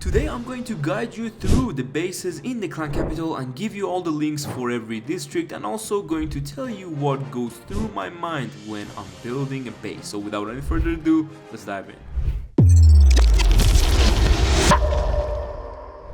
Today I'm going to guide you through the bases in the clan capital and give you all the links for every district, and also going to tell you what goes through my mind when I'm building a base. So without any further ado, let's dive in.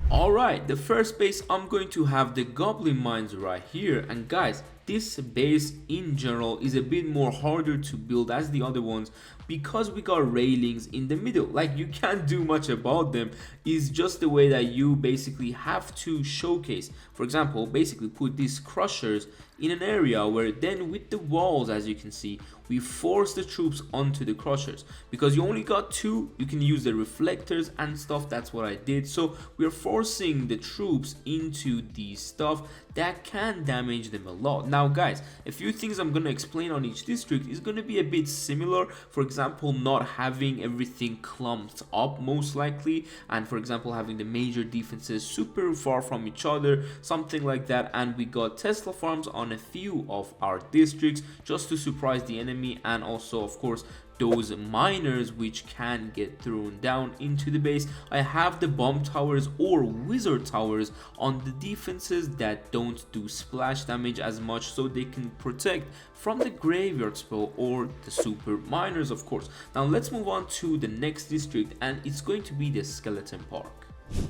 Alright, the first base I'm going to have the Goblin Mines right here, and guys, this base in general is a bit more harder to build as the other ones because we got railings in the middle. Like, you can't do much about them. It's just the way that you basically have to showcase. For example, basically put these crushers in an area where then with the walls, as you can see, we force the troops onto the crushers. Because you only got two, you can use the reflectors and stuff. That's what I did. So we're forcing the troops into the stuff that can damage them a lot. Now guys, a few things I'm going to explain on each district is going to be a bit similar. For example, not having everything clumped up most likely, and for example having the major defenses super far from each other, something like that. And we got Tesla farms on a few of our districts just to surprise the enemy, and also of course those miners which can get thrown down into the base. I have the bomb towers or wizard towers on the defenses that don't do splash damage as much, so they can protect from the graveyard spell or the super miners, of course. Now let's move on to the next district, and it's going to be the skeleton park.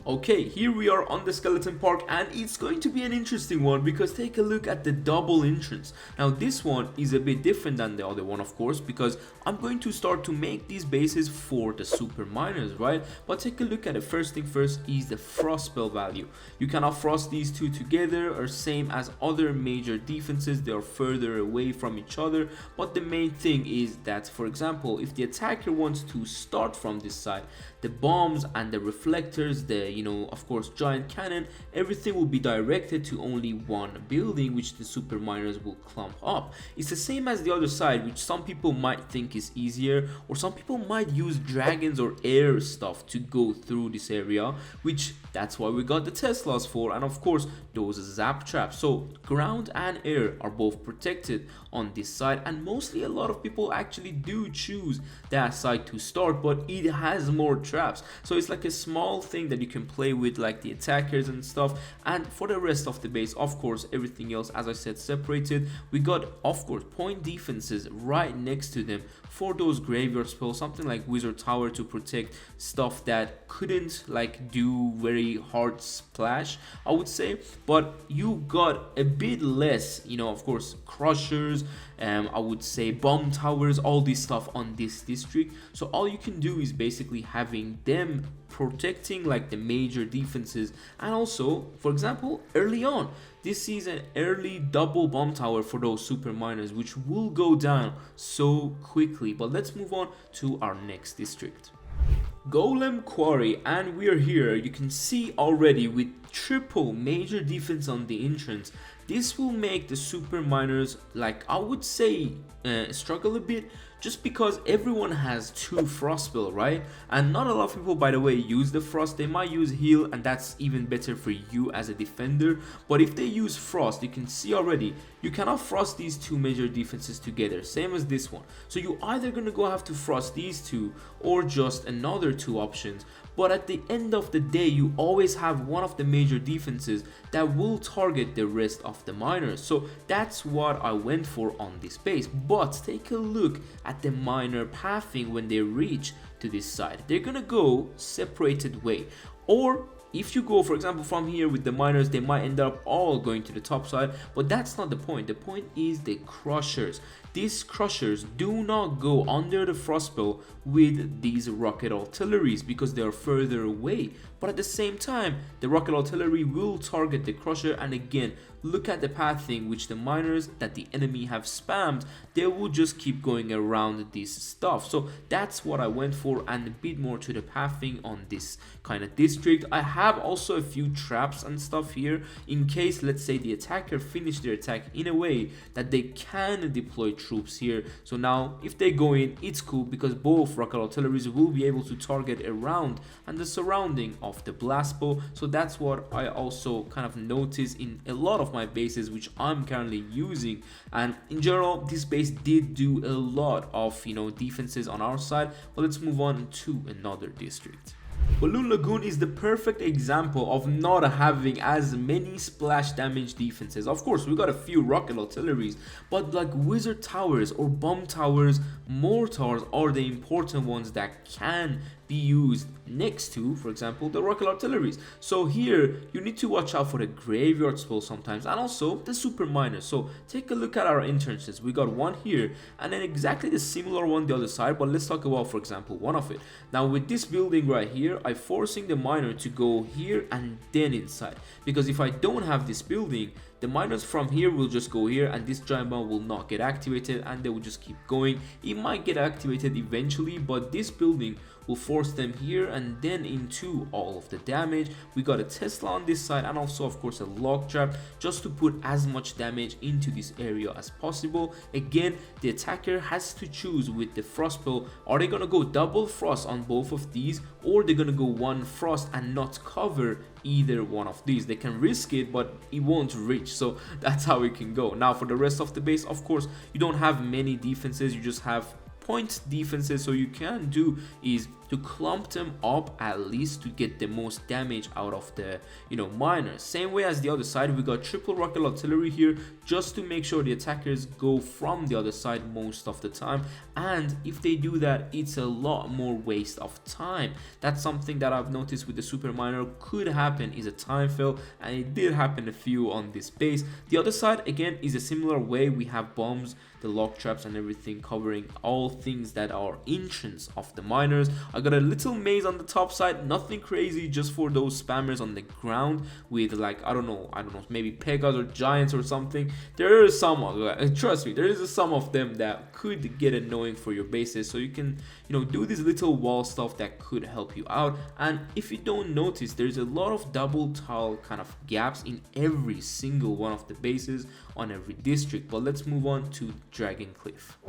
Okay, here we are on the skeleton park, and it's going to be an interesting one because take a look at the double entrance. Now this one is a bit different than the other one, of course, because I'm going to start to make these bases for the super miners, right? But take a look at it. First thing first is the frost spell value. You cannot frost these two together, or same as other major defenses, they are further away from each other. But the main thing is that, for example, if the attacker wants to start from this side, the bombs and the reflectors, of course giant cannon, everything will be directed to only one building, which the super miners will clump up. It's the same as the other side, which some people might think is easier, or some people might use dragons or air stuff to go through this area, which that's why we got the Teslas for, and of course those zap traps. So ground and air are both protected on this side, and mostly a lot of people actually do choose that side to start, but it has more traps, so it's like a small thing that you can play with, like the attackers and stuff. And for the rest of the base, of course, everything else, as I said, separated. We got, of course, point defenses right next to them for those graveyard spells, something like wizard tower to protect stuff that couldn't like do very hard splash, I would say. But you got a bit less, of course, crushers, I would say bomb towers, all this stuff on this district. So all you can do is basically having them protecting like the major defenses. And also, for example, early on, this is an early double bomb tower for those super miners, which will go down so quickly. But let's move on to our next district, Golem Quarry, and we're here. You can see already with triple major defense on the entrance, this will make the super miners, like I would say, struggle a bit, just because everyone has two frost spell, right? And not a lot of people, by the way, use the frost. They might use heal, and that's even better for you as a defender. But if they use frost, you can see already you cannot frost these two major defenses together, same as this one. So you either gonna go have to frost these two or just another two options. But at the end of the day, you always have one of the major defenses that will target the rest of the miners. So that's what I went for on this base. But take a look at the miner pathing when they reach to this side. They're gonna go separated way, or if you go, for example, from here with the miners, they might end up all going to the top side, but that's not the point. The point is the crushers. These crushers do not go under the frost spell with these rocket artilleries because they are further away. But at the same time, the rocket artillery will target the crusher, and again, look at the pathing which the miners that the enemy have spammed, they will just keep going around this stuff. So that's what I went for, and a bit more to the pathing on this kind of district. I have also a few traps and stuff here in case, let's say, the attacker finish their attack in a way that they can deploy troops here. So now if they go in, it's cool because both rocket artilleries will be able to target around and the surrounding of the blast bow. So that's what I also kind of noticed in a lot of my bases which I'm currently using. And in general, this base did do a lot of defenses on our side. But let's move on to another district. Balloon Lagoon is the perfect example of not having as many splash damage defenses. Of course, we got a few rocket artilleries, but like wizard towers or bomb towers, mortars are the important ones that can be used next to, for example, the rocket artilleries. So here you need to watch out for the graveyard spell sometimes, and also the super miners. So take a look at our entrances. We got one here and then exactly the similar one the other side, but let's talk about, for example, one of it. Now with this building right here, I'm forcing the miner to go here and then inside, because if I don't have this building, the miners from here will just go here and this giant bomb will not get activated and they will just keep going. It might get activated eventually, but this building will force them here and then into all of the damage. We got a Tesla on this side and also of course a log trap just to put as much damage into this area as possible. Again, the attacker has to choose with the frost spell. Are they gonna go double frost on both of these, or they're gonna go one frost and not cover either one of these? They can risk it, but it won't reach, so that's how it can go. Now for the rest of the base, of course you don't have many defenses, you just have point defenses. So you can do is to clump them up at least to get the most damage out of the miners. Same way as the other side, we got triple rocket artillery here just to make sure the attackers go from the other side most of the time, and if they do that, it's a lot more waste of time. That's something that I've noticed with the super miner could happen, is a time fail, and it did happen a few on this base. The other side again is a similar way. We have bombs, the lock traps and everything covering all things that are entrance of the miners. I got a little maze on the top side, nothing crazy, just for those spammers on the ground with like I don't know, maybe Pegas or Giants or something. There is some, trust me, there is some of them that could get annoying for your bases, so you can do this little wall stuff that could help you out. And if you don't notice, there's a lot of double tile kind of gaps in every single one of the bases on every district. But let's move on to Dragon Cliff.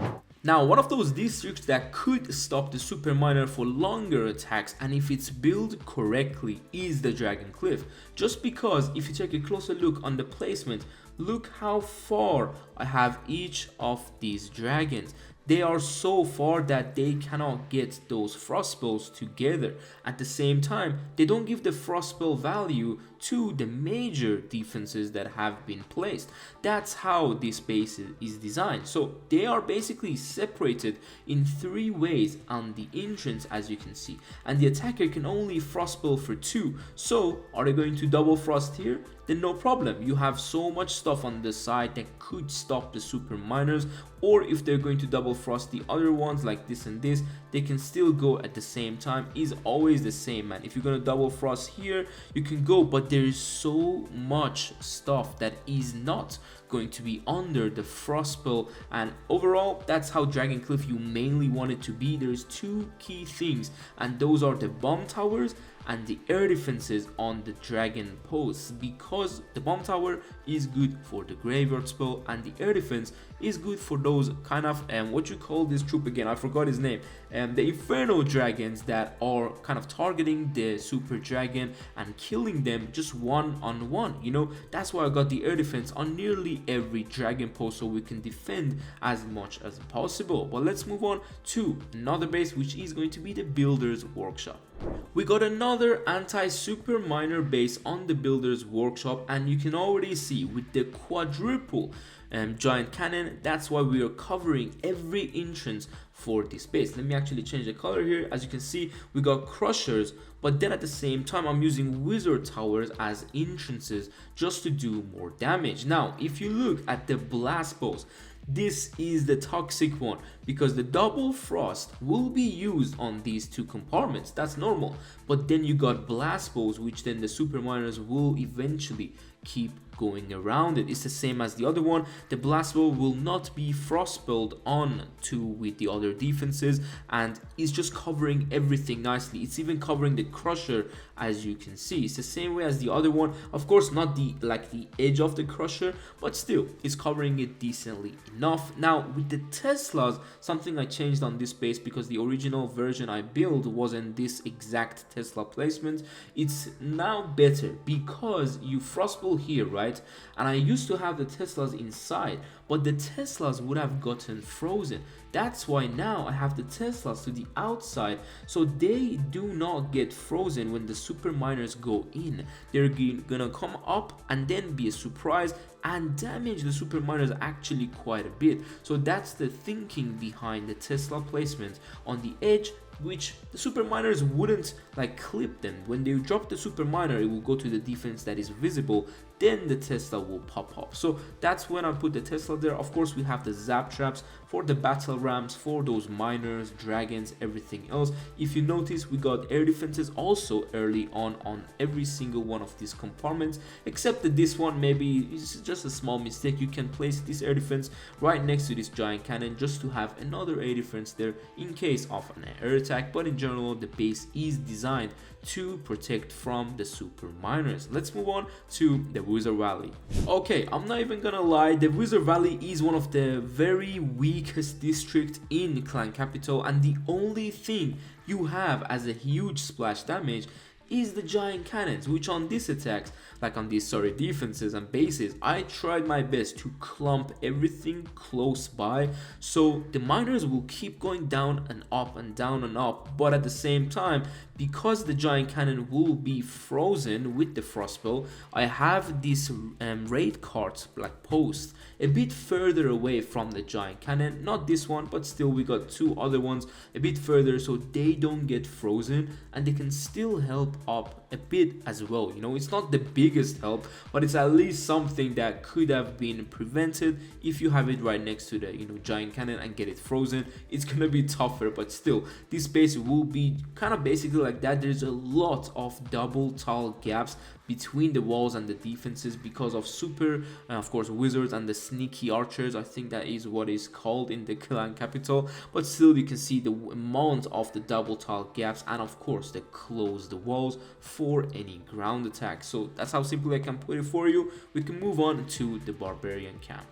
Now, one of those districts that could stop the super miner for longer attacks, and if it's built correctly, is the Dragon Cliff. Just because if you take a closer look on the placement, look how far I have each of these dragons. They are so far that they cannot get those frost spells together. At the same time, they don't give the frost spell value to the major defenses that have been placed. That's how this base is designed. So they are basically separated in 3 ways on the entrance, as you can see, and the attacker can only frost spell for 2. So are they going to double frost here? Then no problem, you have so much stuff on the side that could stop the super miners. Or if they're going to double frost the other ones like this and this, they can still go at the same time. Is always the same, man. If you're gonna double frost here, you can go, but there is so much stuff that is not going to be under the frost spell. And overall, that's how Dragon Cliff you mainly want it to be. There's 2 key things, and those are the bomb towers and the air defenses on the dragon posts, because the bomb tower is good for the graveyard spell and the air defense is good for those kind of what you call this troop again, I forgot his name, the inferno dragons that are kind of targeting the super dragon and killing them just one-on-one. That's why I got the air defense on nearly every dragon post, so we can defend as much as possible. But let's move on to another base, which is going to be the Builder's Workshop. We got another anti-super miner base on the Builder's Workshop, and you can already see with the quadruple giant cannon, that's why we are covering every entrance for this base. Let me actually change the color here. As you can see, we got crushers, but then at the same time I'm using wizard towers as entrances just to do more damage. Now if you look at the blast bows, this is the toxic one, because the double frost will be used on these 2 compartments. That's normal, but then you got blast bows, which then the super miners will eventually keep going around it. It's the same as the other one. The blast bow will not be frost spelled on to with the other defenses, and it's just covering everything nicely. It's even covering the crusher, as you can see. It's the same way as the other one, of course not the edge of the crusher, but still it's covering it decently enough. Now with the Teslas, something I changed on this base, because the original version I built wasn't this exact Tesla placement. It's now better because you frost spell here, right? And I used to have the Teslas inside, but the Teslas would have gotten frozen. That's why now I have the Teslas to the outside, so they do not get frozen when the super miners go in. They're gonna come up and then be a surprise and damage the super miners actually quite a bit. So that's the thinking behind the Tesla placement on the edge, which the super miners wouldn't like clip them. When they drop the super miner, it will go to the defense that is visible, then the Tesla will pop up. So that's when I put the Tesla there. Of course, we have the zap traps for the battle rams, for those miners, dragons, everything else. If you notice, we got air defenses also early on every single one of these compartments, except that this one maybe is just a small mistake. You can place this air defense right next to this giant cannon just to have another air defense there in case of an air attack, but in general the base is designed to protect from the super miners. Let's move on to the Wizard Valley. Okay, I'm not even gonna lie, the Wizard Valley is one of the very weakest districts in Clan Capital, and the only thing you have as a huge splash damage is the giant cannons, which on these attacks, like on these defenses and bases, I tried my best to clump everything close by, so the miners will keep going down and up and down and up, but at the same time, because the giant cannon will be frozen with the frost spell, I have this raid cart like post a bit further away from the giant cannon, not this one, but still we got two other ones a bit further, so they don't get frozen and they can still help up a bit as well. You know, it's not the biggest help, but it's at least something that could have been prevented if you have it right next to the giant cannon and get it frozen. It's gonna be tougher, but still this base will be kind of basically like that. There's a lot of double tall gaps between the walls and the defenses because of super of course wizards and the sneaky archers. I think that is what is called in the Clan Capital, but still you can see the amount of the double tall gaps, and of course they close the walls for any ground attack. So that's how simple I can put it for you. We can move on to the Barbarian Camp.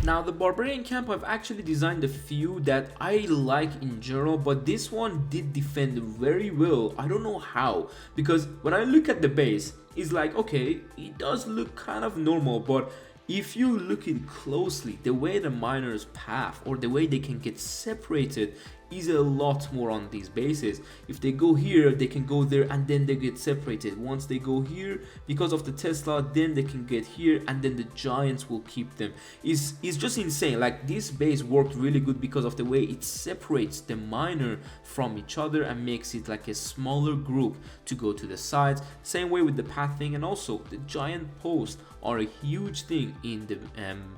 Now the Barbarian Camp, I've actually designed a few that I like in general, but this one did defend very well. I don't know how, because when I look at the base, it's like, okay, it does look kind of normal, but if you look at it closely, the way the miners path or the way they can get separated is a lot more on these bases. If they go here, they can go there and then they get separated. Once they go here, because of the Tesla, then they can get here and then the giants will keep them. It's just insane. Like, this base worked really good because of the way it separates the miner from each other and makes it like a smaller group to go to the sides. Same way with the pathing, and also the giant posts are a huge thing in the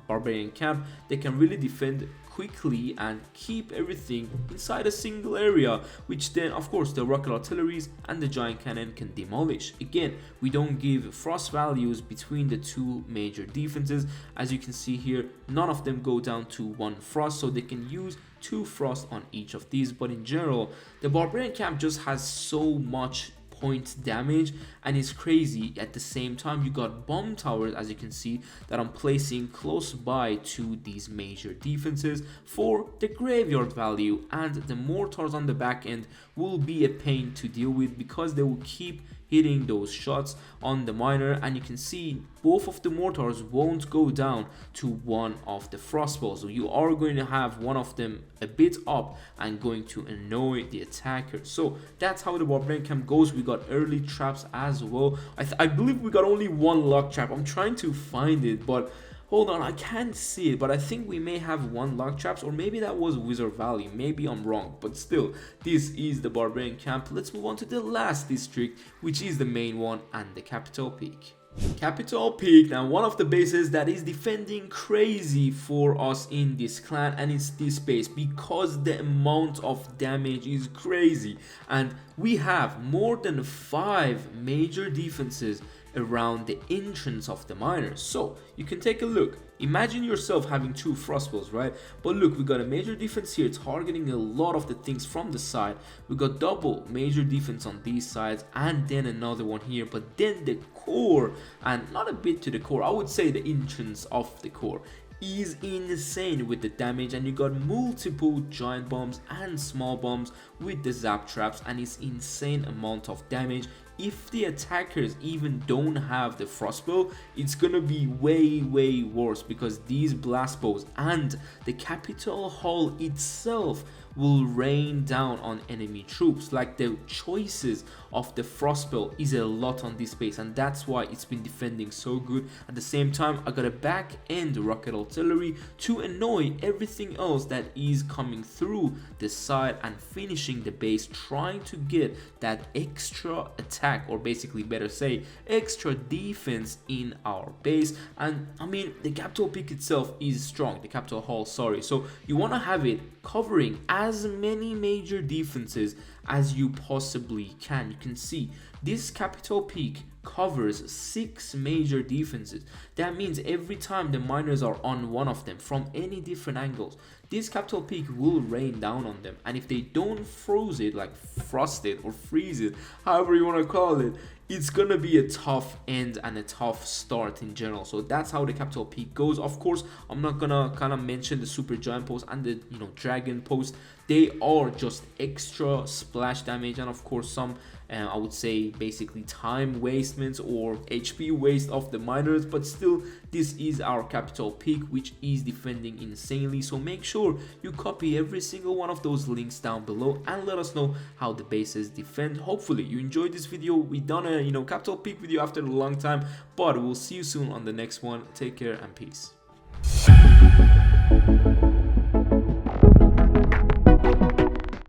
Barbarian Camp. They can really defend quickly and keep everything inside a single area, which then of course the rocket artilleries and the giant cannon can demolish. Again, we don't give frost values between the two major defenses. As you can see here, none of them go down to 1 frost, so they can use 2 frost on each of these. But in general, the Barbarian Camp just has so much point damage and it's crazy. At the same time, you got bomb towers, as you can see, that I'm placing close by to these major defenses for the graveyard value, and the mortars on the back end will be a pain to deal with because they will keep hitting those shots on the miner, and you can see both of the mortars won't go down to one of the frost balls, so you are going to have one of them a bit up and going to annoy the attacker. So that's how the Barbarian Camp goes. We got early traps as well. I believe we got only 1 luck trap. I'm trying to find it, but hold on, I can't see it, but I think we may have 1 luck traps, or maybe that was Wizard Valley. Maybe I'm wrong, but still, this is the Barbarian Camp. Let's move on to the last district, which is the main one, and the Capital Peak. Capital Peak, now one of the bases that is defending crazy for us in this clan, and it's this base because the amount of damage is crazy, and we have more than 5 major defenses around the entrance of the miners. So you can take a look. Imagine yourself having 2 frostballs, right? But look, we got a major defense here targeting a lot of the things from the side. We got double major defense on these sides, and then another one here. But then the core, and not a bit to the core, I would say the entrance of the core is insane with the damage, and you got multiple giant bombs and small bombs with the zap traps, and it's insane amount of damage if the attackers even don't have the frostbow, it's gonna be way worse, because these blast bows and the capital hall itself will rain down on enemy troops. Like, the choices of the frostbow is a lot on this base, and that's why it's been defending so good. At the same time, I got a back end rocket artillery to annoy everything else that is coming through the side and finishing the base, trying to get that extra attack, or basically better say extra defense in our base. And I mean, the capital peak itself is strong, the capital hall, sorry, so you want to have it covering as many major defenses as you possibly can. You can see this capital peak covers 6 major defenses. That means every time the miners are on one of them from any different angles, this capital peak will rain down on them. And if they don't froze it, like frost it or freeze it, however you want to call it, it's gonna be a tough end and a tough start in general. So that's how the capital peak goes. Of course, I'm not gonna kind of mention the super giant post and the dragon post. They are just extra splash damage, and of course some I would say basically time wastements or HP waste of the miners, but still this is our capital peak, which is defending insanely. So make sure you copy every single one of those links down below and let us know how the bases defend. Hopefully you enjoyed this video. We done a capital peak video after a long time, but we'll see you soon on the next one. Take care and peace.